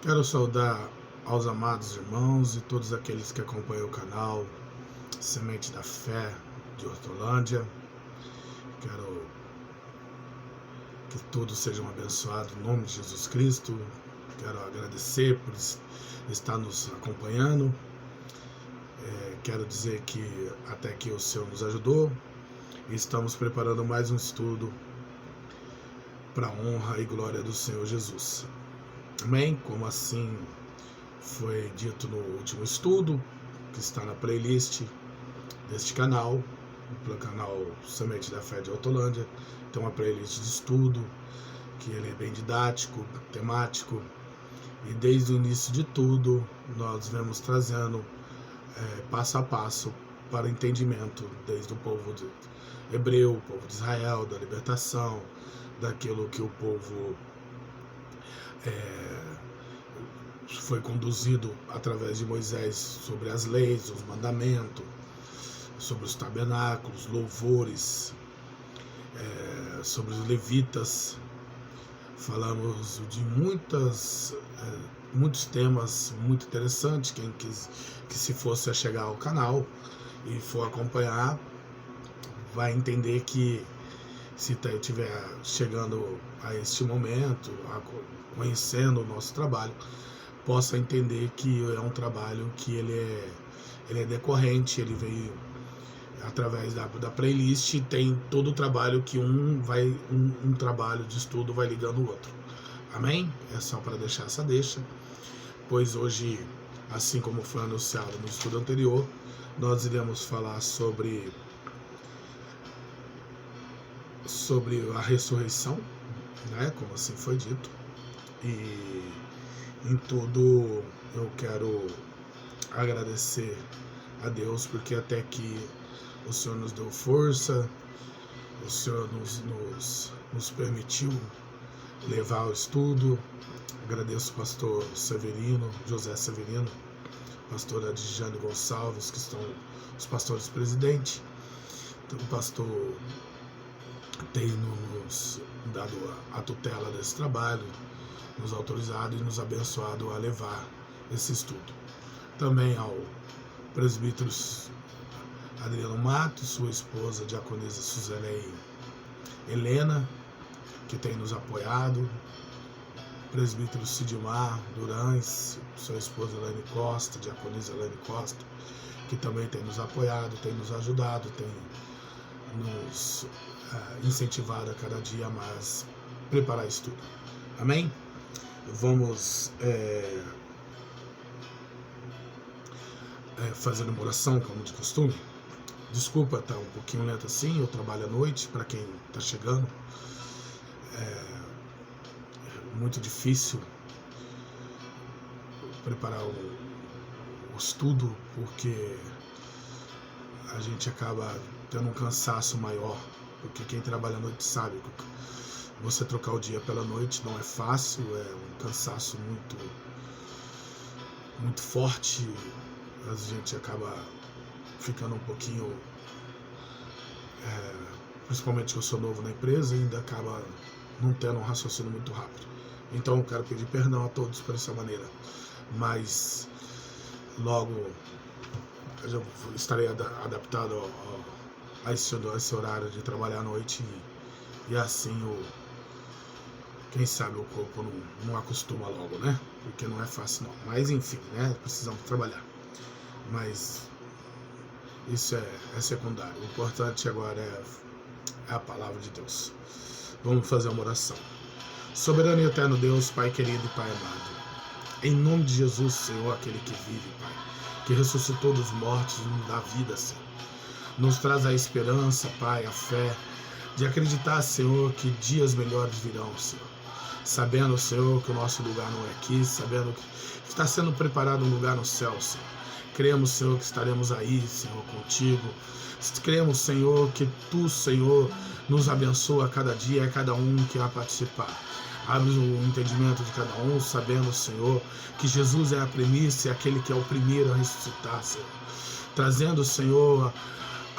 Quero saudar aos amados irmãos e todos aqueles que acompanham o canal Semente da Fé de Hortolândia. Quero que todos sejam abençoados em nome de Jesus Cristo. Quero agradecer por estar nos acompanhando. Quero dizer que até aqui o Senhor nos ajudou e estamos preparando mais um estudo para a honra e glória do Senhor Jesus. Amém? Como assim foi dito no último estudo, que está na playlist deste canal, pelo canal Semente da Fé de Hortolândia, tem uma playlist de estudo, que ele é bem didático, temático, e desde o início de tudo, nós vemos trazendo passo a passo para o entendimento, desde o povo hebreu, o povo de Israel, da libertação, daquilo que o povo foi conduzido através de Moisés sobre as leis, os mandamentos, sobre os tabernáculos, louvores, sobre os levitas. Falamos de muitos temas muito interessantes. Quem que se fosse a chegar ao canal e for acompanhar, vai entender que se estiver chegando a este momento, conhecendo o nosso trabalho, possa entender que é um trabalho que ele é decorrente, ele veio através da playlist, tem todo o trabalho que um trabalho de estudo vai ligando o outro. Amém? É só para deixar essa deixa, pois hoje, assim como foi anunciado no estudo anterior, nós iremos falar sobre a ressurreição, né, como assim foi dito, e em tudo eu quero agradecer a Deus, porque até aqui o Senhor nos deu força, o Senhor nos permitiu levar ao estudo. Agradeço o pastor Severino, José Severino, pastora Adjane Gonçalves, que estão os pastores presidentes. Então, o pastor tem nos dado a tutela desse trabalho, nos autorizado e nos abençoado a levar esse estudo. Também ao presbítero Adriano Matos, sua esposa, diaconisa Suzane Helena, que tem nos apoiado. Presbítero Sidmar Durães, sua esposa Elaine Costa, diaconisa Elaine Costa, que também tem nos apoiado, tem nos ajudado, tem nos incentivado a cada dia mais preparar isso tudo. Amém? Vamos fazer uma oração, como de costume. Desculpa estar um pouquinho lento assim, eu trabalho à noite, para quem está chegando. É muito difícil preparar o estudo, porque a gente acaba tendo um cansaço maior, porque quem trabalha à noite sabe que você trocar o dia pela noite não é fácil, é um cansaço muito forte. A gente acaba ficando um pouquinho, principalmente que eu sou novo na empresa, ainda acaba não tendo um raciocínio muito rápido. Então eu quero pedir perdão a todos por essa maneira, mas logo eu já estarei adaptado a esse horário de trabalhar à noite, e assim quem sabe o corpo não acostuma logo, né? Porque não é fácil não, mas enfim, né? Precisamos trabalhar, mas isso é secundário. O importante agora é a palavra de Deus. Vamos fazer uma oração. Soberano e eterno Deus, Pai querido e Pai amado, em nome de Jesus, Senhor, aquele que vive, Pai, que ressuscitou dos mortos e nos dá vida, Senhor, nos traz a esperança, Pai, a fé de acreditar, Senhor, que dias melhores virão, Senhor, sabendo, Senhor, que o nosso lugar não é aqui, sabendo que está sendo preparado um lugar no céu, Senhor. Cremos, Senhor, que estaremos aí, Senhor, contigo. Cremos, Senhor, que Tu, Senhor, nos abençoa a cada dia e a cada um que irá participar. Abre o entendimento de cada um, sabendo, Senhor, que Jesus é a primícia, aquele que é o primeiro a ressuscitar, Senhor. Trazendo, Senhor,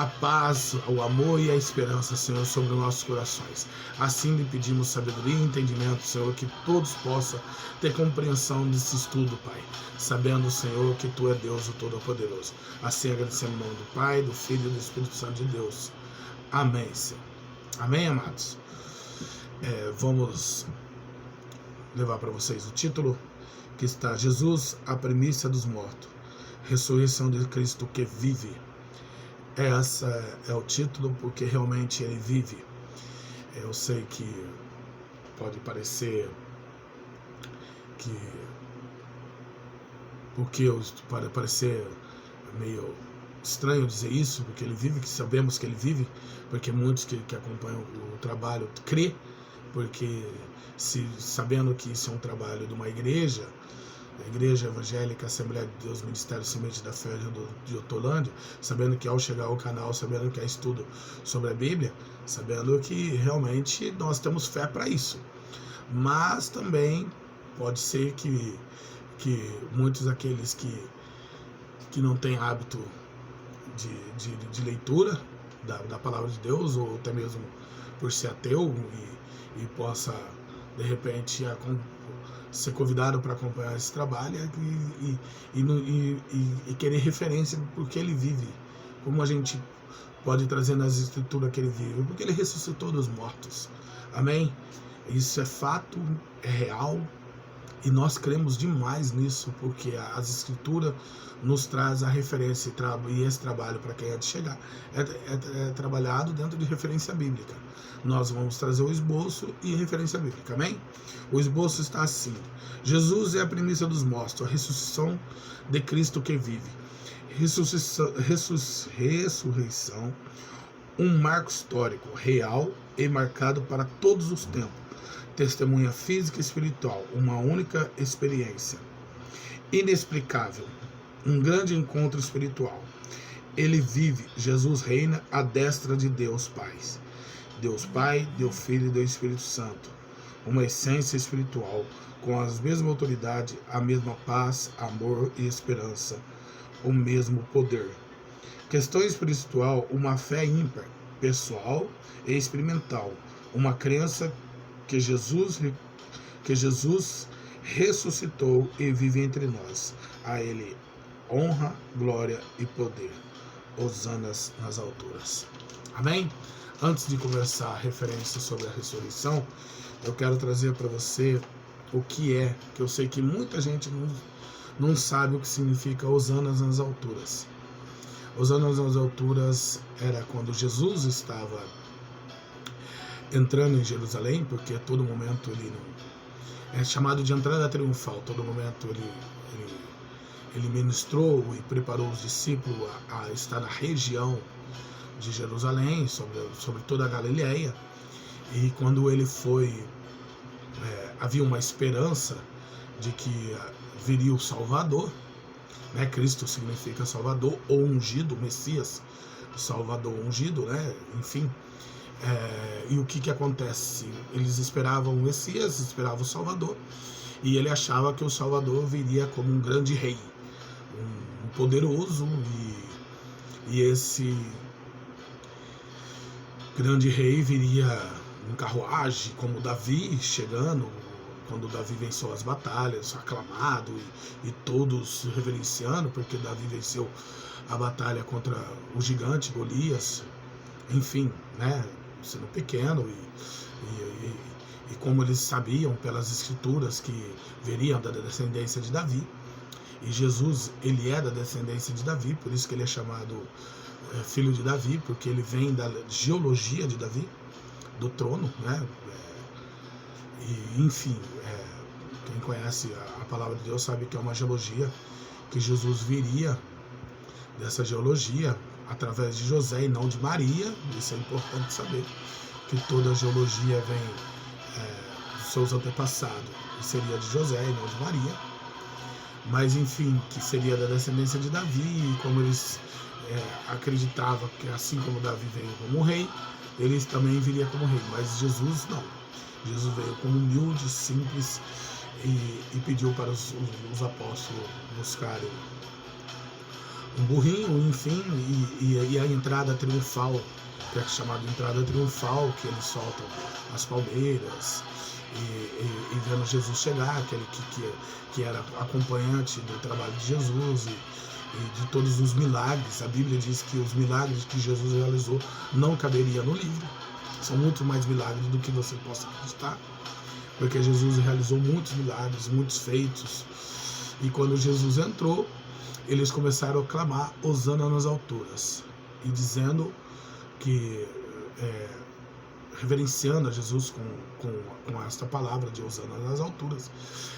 a paz, o amor e a esperança, Senhor, sobre os nossos corações. Assim lhe pedimos sabedoria e entendimento, Senhor, que todos possam ter compreensão desse estudo, Pai, sabendo, Senhor, que Tu é Deus, o Todo-Poderoso. Assim agradecemos em nome do Pai, do Filho e do Espírito Santo de Deus. Amém, Senhor. Amém, amados? Vamos levar para vocês o título que está: Jesus, a primícia dos mortos, ressurreição de Cristo que vive. Esse é o título porque realmente ele vive. Eu sei que pode parecer que pode parecer meio estranho dizer isso, porque ele vive, que sabemos que ele vive, porque muitos que acompanham o trabalho crê, porque sabendo que isso é um trabalho de uma igreja, a Igreja Evangélica Assembleia de Deus Ministério Semente da Fé de Hortolândia, sabendo que ao chegar ao canal, sabendo que é estudo sobre a Bíblia, sabendo que realmente nós temos fé para isso. Mas também pode ser que muitos daqueles que não têm hábito de leitura da Palavra de Deus, ou até mesmo por ser ateu, e possa de repente ser convidado para acompanhar esse trabalho e querer referência porque ele vive, como a gente pode trazer nas escrituras que ele vive, porque ele ressuscitou dos mortos. Amém? Isso é fato, é real, e nós cremos demais nisso, porque as escrituras nos traz a referência, e esse trabalho, para quem é de chegar, é trabalhado dentro de referência bíblica. Nós vamos trazer o esboço e a referência bíblica, amém? O esboço está assim: Jesus é a primícia dos mortos, a ressurreição de Cristo que vive. Ressurreição, um marco histórico, real e marcado para todos os tempos. Testemunha física e espiritual, uma única experiência. Inexplicável, um grande encontro espiritual. Ele vive, Jesus reina à destra de Deus Pai. Deus Pai, Deus Filho e Deus Espírito Santo. Uma essência espiritual, com as mesmas autoridades, a mesma paz, amor e esperança, o mesmo poder. Questão espiritual, uma fé ímpar, pessoal e experimental, uma crença que Jesus ressuscitou e vive entre nós. A Ele honra, glória e poder. Hosanas nas alturas. Amém? Antes de conversar a referência sobre a ressurreição, eu quero trazer para você o que é, que eu sei que muita gente não sabe o que significa Hosanas nas alturas. Hosanas nas alturas era quando Jesus estava entrando em Jerusalém, porque a todo momento ele é chamado de entrada triunfal. Todo momento ele ministrou e preparou os discípulos a estar na região de Jerusalém, sobre toda a Galileia. E quando ele foi, havia uma esperança de que viria o Salvador, né? Cristo significa Salvador, ou ungido, Messias, Salvador ungido, né? Enfim. E o que acontece? Eles esperavam o Messias, esperavam o Salvador, e ele achava que o Salvador viria como um grande rei, um poderoso, e esse grande rei viria em carruagem, como Davi chegando, quando Davi venceu as batalhas, aclamado, e todos reverenciando, porque Davi venceu a batalha contra o gigante Golias, enfim, né? Sendo pequeno, e como eles sabiam pelas escrituras que veriam da descendência de Davi, e Jesus, ele é da descendência de Davi, por isso que ele é chamado filho de Davi, porque ele vem da geologia de Davi, do trono, né? E enfim, quem conhece a palavra de Deus sabe que é uma geologia, que Jesus viria dessa geologia através de José e não de Maria. Isso é importante saber, que toda a geologia vem dos seus antepassados, e seria de José e não de Maria, mas enfim, que seria da descendência de Davi, e como eles acreditavam que assim como Davi veio como rei, eles também viria como rei, mas Jesus não. Jesus veio como humilde, simples, e pediu para os apóstolos buscarem um burrinho, enfim, e a entrada triunfal, que é chamada entrada triunfal, que eles soltam as palmeiras, e vendo Jesus chegar, aquele que era acompanhante do trabalho de Jesus e de todos os milagres. A Bíblia diz que os milagres que Jesus realizou não caberiam no livro. São muito mais milagres do que você possa acreditar, porque Jesus realizou muitos milagres, muitos feitos. E quando Jesus entrou, eles começaram a clamar hosana nas alturas, e dizendo que, reverenciando a Jesus com esta palavra de hosana nas alturas,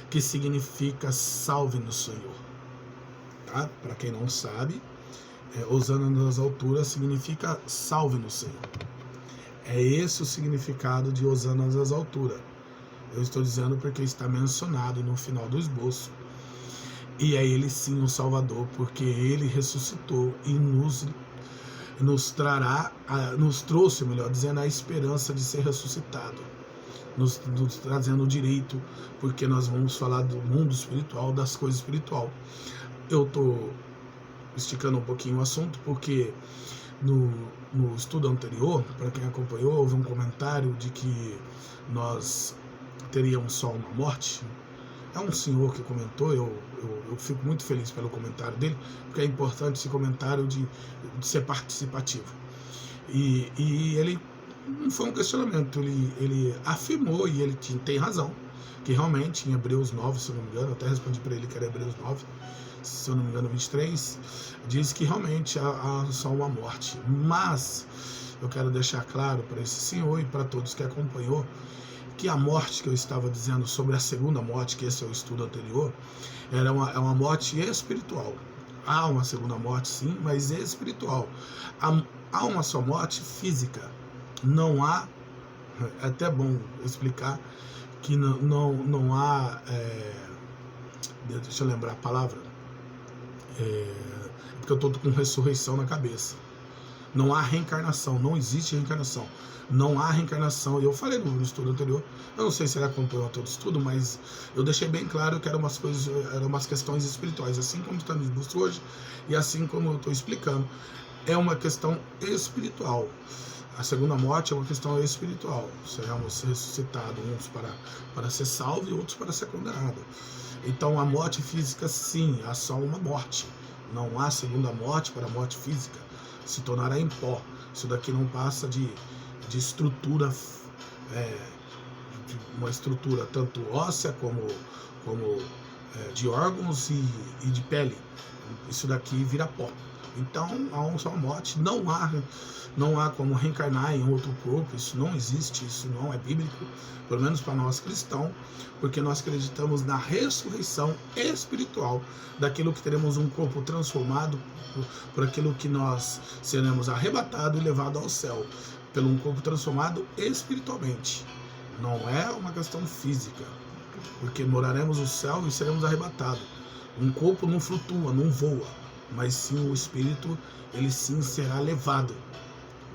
que significa salve no Senhor. Tá? Para quem não sabe, hosana nas alturas significa salve no Senhor. É esse o significado de hosana nas alturas. Eu estou dizendo porque está mencionado no final do esboço. E é Ele sim o Salvador, porque Ele ressuscitou e nos trouxe, melhor dizendo, a esperança de ser ressuscitado, nos trazendo o direito, porque nós vamos falar do mundo espiritual, das coisas espiritual. Eu estou esticando um pouquinho o assunto, porque no estudo anterior, para quem acompanhou, houve um comentário de que nós teríamos só uma morte. É um senhor que comentou, eu fico muito feliz pelo comentário dele, porque é importante esse comentário de ser participativo. E ele não foi um questionamento, ele afirmou, e ele tem razão, que realmente em Hebreus 9, se eu não me engano, eu até respondi para ele que era Hebreus 9, se eu não me engano 23, diz que realmente há só uma morte. Mas eu quero deixar claro para esse senhor e para todos que acompanhou, que a morte que eu estava dizendo sobre a segunda morte, que esse é o estudo anterior, é uma morte espiritual. Há uma segunda morte, sim, mas espiritual. Há uma só morte física. Não há, é até bom explicar, que não há, deixa eu lembrar a palavra, porque eu estou com ressurreição na cabeça. Não há reencarnação, não existe reencarnação. Não há reencarnação. E eu falei no estudo anterior, eu não sei se ele acompanhou todo o estudo, mas eu deixei bem claro que eram umas questões espirituais, assim como está no esboço hoje, e assim como eu estou explicando, é uma questão espiritual. A segunda morte é uma questão espiritual. Seremos ressuscitados, uns para ser salvos e outros para ser condenados. Então a morte física, sim, há só uma morte. Não há segunda morte para a morte física. Se tornará em pó. Isso daqui não passa de estrutura, de uma estrutura tanto óssea como de órgãos e de pele. Isso daqui vira pó. Então há uma só morte. Não há como reencarnar em outro corpo. Isso não existe, isso não é bíblico, pelo menos para nós cristãos, porque nós acreditamos na ressurreição espiritual, daquilo que teremos um corpo transformado por aquilo que nós seremos arrebatados e levados ao céu, pelo um corpo transformado espiritualmente. Não é uma questão física, porque moraremos no céu e seremos arrebatados. Um corpo não flutua, não voa, mas sim o espírito, ele sim será levado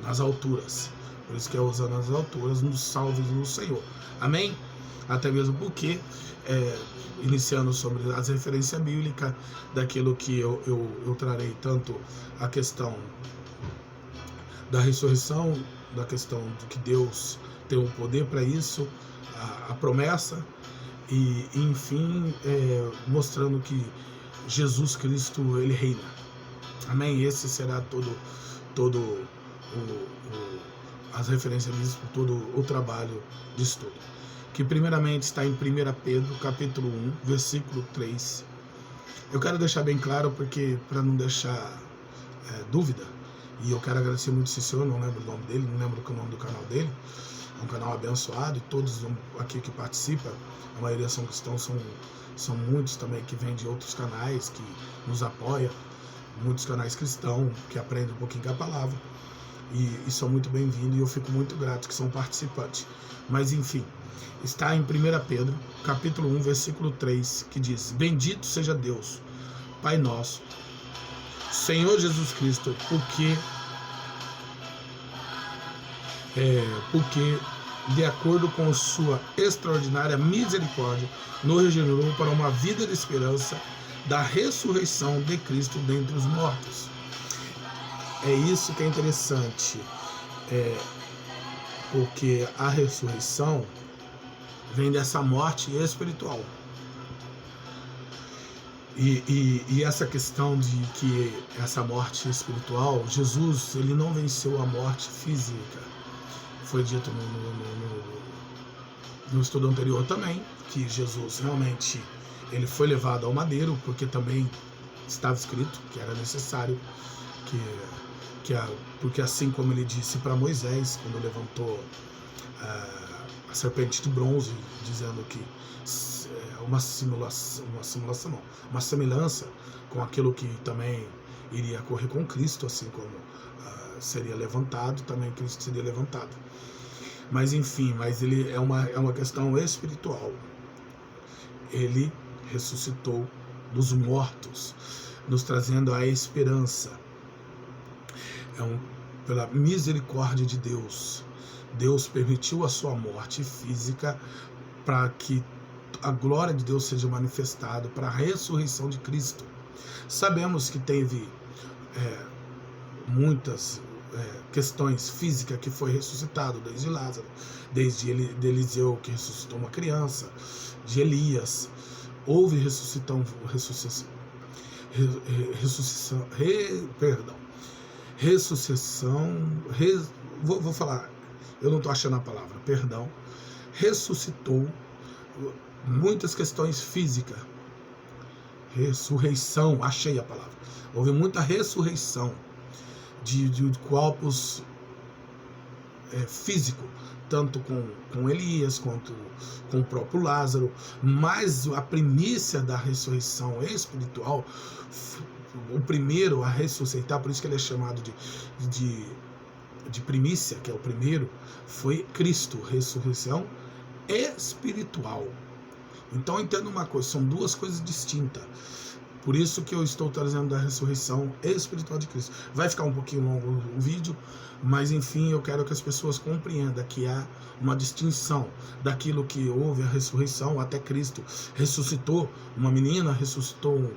nas alturas. Por isso que é usando as alturas, nos salve no Senhor. Amém? Até mesmo porque, iniciando sobre as referências bíblicas, daquilo que eu trarei tanto a questão da ressurreição, da questão de que Deus tem o poder para isso, a promessa, e enfim, mostrando que Jesus Cristo, ele reina. Amém? Esse será todo as referências disso, todo o trabalho de estudo, que primeiramente está em 1 Pedro, capítulo 1, versículo 3. Eu quero deixar bem claro, porque para não deixar dúvida, e eu quero agradecer muito esse senhor, não lembro o nome dele, não lembro o nome do canal dele, é um canal abençoado, e todos aqui que participam, a maioria são cristãos, são muitos também que vêm de outros canais, que nos apoiam, muitos canais cristãos, que aprendem um pouquinho com a palavra, e são muito bem-vindos, e eu fico muito grato que são participantes. Mas enfim, está em 1 Pedro, capítulo 1, versículo 3, que diz: Bendito seja Deus, Pai nosso, Senhor Jesus Cristo, porque de acordo com sua extraordinária misericórdia, nos regenerou para uma vida de esperança da ressurreição de Cristo dentre os mortos. É isso que é interessante, porque a ressurreição vem dessa morte espiritual. E essa questão de que essa morte espiritual, Jesus, ele não venceu a morte física. Foi dito no estudo anterior também, que Jesus realmente ele foi levado ao madeiro, porque também estava escrito que era necessário, porque assim como ele disse para Moisés, quando levantou a serpente de bronze, dizendo que uma semelhança com aquilo que também iria ocorrer com Cristo, assim como seria levantado, também Cristo seria levantado. Mas enfim, ele é uma questão espiritual. Ele ressuscitou dos mortos, nos trazendo a esperança. Pela misericórdia de Deus, Deus permitiu a sua morte física para que a glória de Deus seja manifestada, para a ressurreição de Cristo. Sabemos que teve muitas questões físicas que foi ressuscitado, desde Lázaro, desde Eliseu, que ressuscitou uma criança, de Elias. Houve ressuscitação, vou falar, eu não estou achando a palavra, perdão, ressuscitou muitas questões físicas, ressurreição, achei a palavra, houve muita ressurreição de corpos físico, tanto com Elias quanto com o próprio Lázaro, mas a primícia da ressurreição espiritual, o primeiro a ressuscitar, por isso que ele é chamado de primícia, que é o primeiro, foi Cristo, ressurreição espiritual. Então entenda uma coisa, são duas coisas distintas. Por isso que eu estou trazendo a ressurreição espiritual de Cristo. Vai ficar um pouquinho longo o vídeo, mas enfim, eu quero que as pessoas compreendam que há uma distinção daquilo que houve a ressurreição, até Cristo ressuscitou uma menina, ressuscitou